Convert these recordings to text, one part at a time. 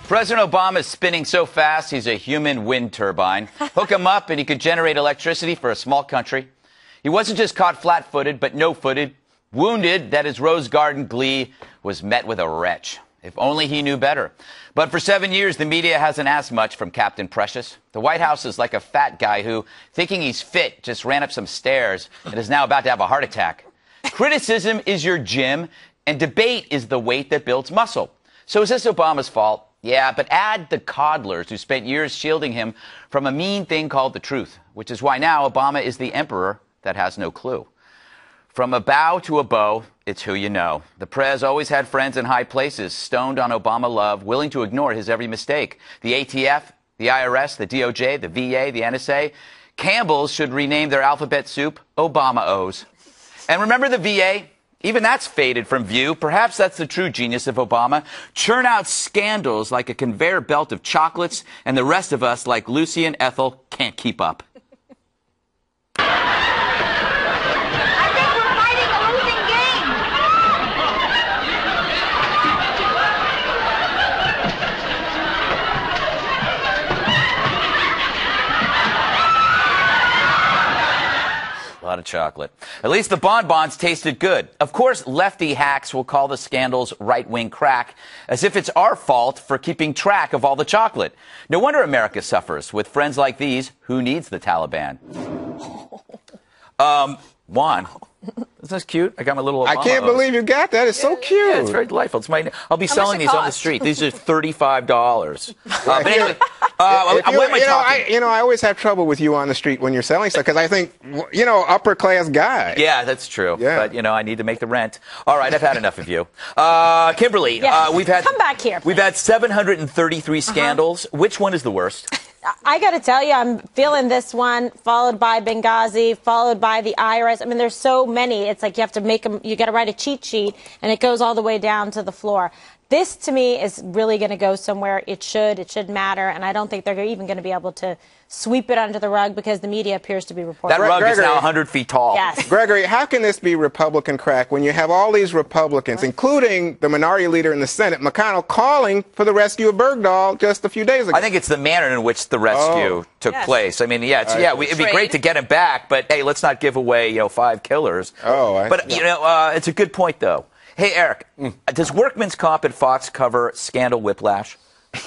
President Obama is spinning so fast, he's a human wind turbine. Hook him up and he could generate electricity for a small country. He wasn't just caught flat-footed, but no-footed, wounded that his Rose Garden glee was met with a retch. If only he knew better. But for 7 years, the media hasn't asked much from Captain Precious. The White House is like a fat guy who, thinking he's fit, just ran up some stairs and is now about to have a heart attack. Criticism is your gym, and debate is the weight that builds muscle. So is this Obama's fault? Yeah, but add the coddlers who spent years shielding him from a mean thing called the truth, which is why now Obama is the emperor that has no clue. From a bow to a bow, it's who you know. The Prez always had friends in high places, stoned on Obama love, willing to ignore his every mistake. The ATF, the IRS, the DOJ, the VA, the NSA. Campbell's should rename their alphabet soup Obama-O's. And remember the VA? Even that's faded from view. Perhaps that's the true genius of Obama. Churn out scandals like a conveyor belt of chocolates, and the rest of us, like Lucy and Ethel, can't keep up. I think we're fighting a losing game. A lot of chocolate. At least the bonbons tasted good. Of course, lefty hacks will call the scandals right-wing crack, as if it's our fault for keeping track of all the chocolate. No wonder America suffers with friends like these. Who needs the Taliban? Juan. Isn't this cute? I got my little Obama I can't believe you got that. It's so cute. Yeah, it's very delightful. I'll be selling these on the street. These are $35. But anyway, I always have trouble with you on the street when you're selling stuff because I think, upper class guy. Yeah, that's true. Yeah. But, I need to make the rent. All right, I've had enough of you. Kimberly, yes. Come back here. We've had 733 scandals. Which one is the worst? I got to tell you, I'm feeling this one, followed by Benghazi, followed by the IRS. I mean, there's so many. It's like you have to make them, you got to write a cheat sheet, and it goes all the way down to the floor. This, to me, is really going to go somewhere. It should matter, and I don't think they're even going to be able to sweep it under the rug because the media appears to be reporting. That rug is now 100 feet tall. Yes. Gregory, how can this be Republican crack when you have all these Republicans, including the minority leader in the Senate, McConnell, calling for the rescue of Bergdahl just a few days ago? I think it's the manner in which the rescue took place. I mean, it'd be great to get him back, but hey, let's not give away, 5 killers. It's a good point, though. Hey, Eric, does Workman's Comp at Fox cover scandal whiplash?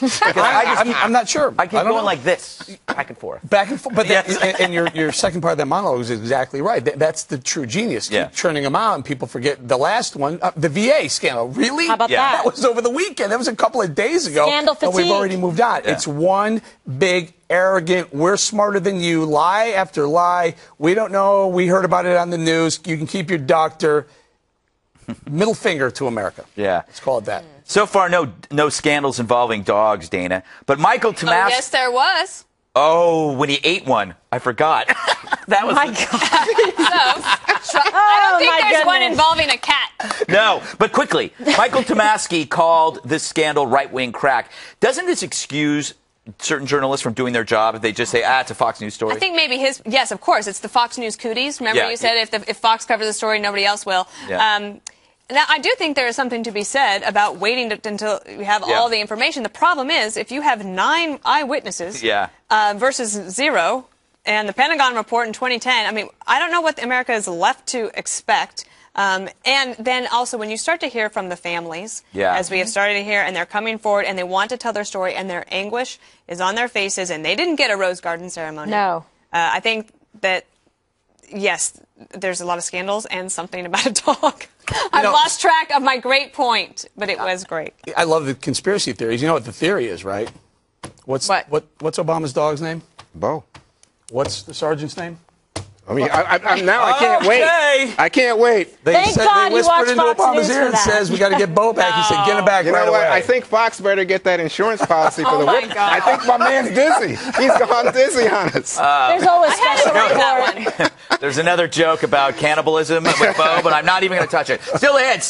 I'm not sure. I keep going like this, back and forth. Back and forth. But and your second part of that monologue is exactly right. That's the true genius. Keep churning them out, and people forget the last one, the VA scandal. Really? How about that? That was over the weekend. That was a couple of days ago. Scandal fatigue. And we've already moved on. Yeah. It's one big, arrogant, we're smarter than you, lie after lie. We don't know. We heard about it on the news. You can keep your doctor. Middle finger to America. Yeah. Let's call it that. So far, no scandals involving dogs, Dana. But Michael Tomasky... Oh, yes, there was. Oh, when he ate one. I forgot. That was... My God. I don't think there's one involving a cat. No, but quickly. Michael Tomasky called this scandal right-wing crack. Doesn't this excuse certain journalists from doing their job if they just say, it's a Fox News story? I think maybe yes, of course, it's the Fox News cooties. Remember you said if Fox covers the story, nobody else will. Yeah. Now, I do think there is something to be said about waiting until you have all the information. The problem is, if you have 9 eyewitnesses versus 0, and the Pentagon report in 2010, I mean, I don't know what America is left to expect. And then also when you start to hear from the families, as we have started to hear, and they're coming forward and they want to tell their story, and their anguish is on their faces, and they didn't get a Rose Garden ceremony. No. I think that, yes, there's a lot of scandals and something about a dog. I've lost track of my great point, but it was great. I love the conspiracy theories. You know what the theory is, right? What's Obama's dog's name? Bo. What's the sergeant's name? I mean, I can't wait. I can't wait. Thank God they you watched whispered into Fox Obama's News ear for and that. says, we got to get Bo back. He said, get him back You right know what? away. I think Fox better get that insurance policy for the my whip. God. I think my man's dizzy. He's gone dizzy on us. There's always special that one. There's another joke about cannibalism with Bo, but I'm not even going to touch it. Still ahead.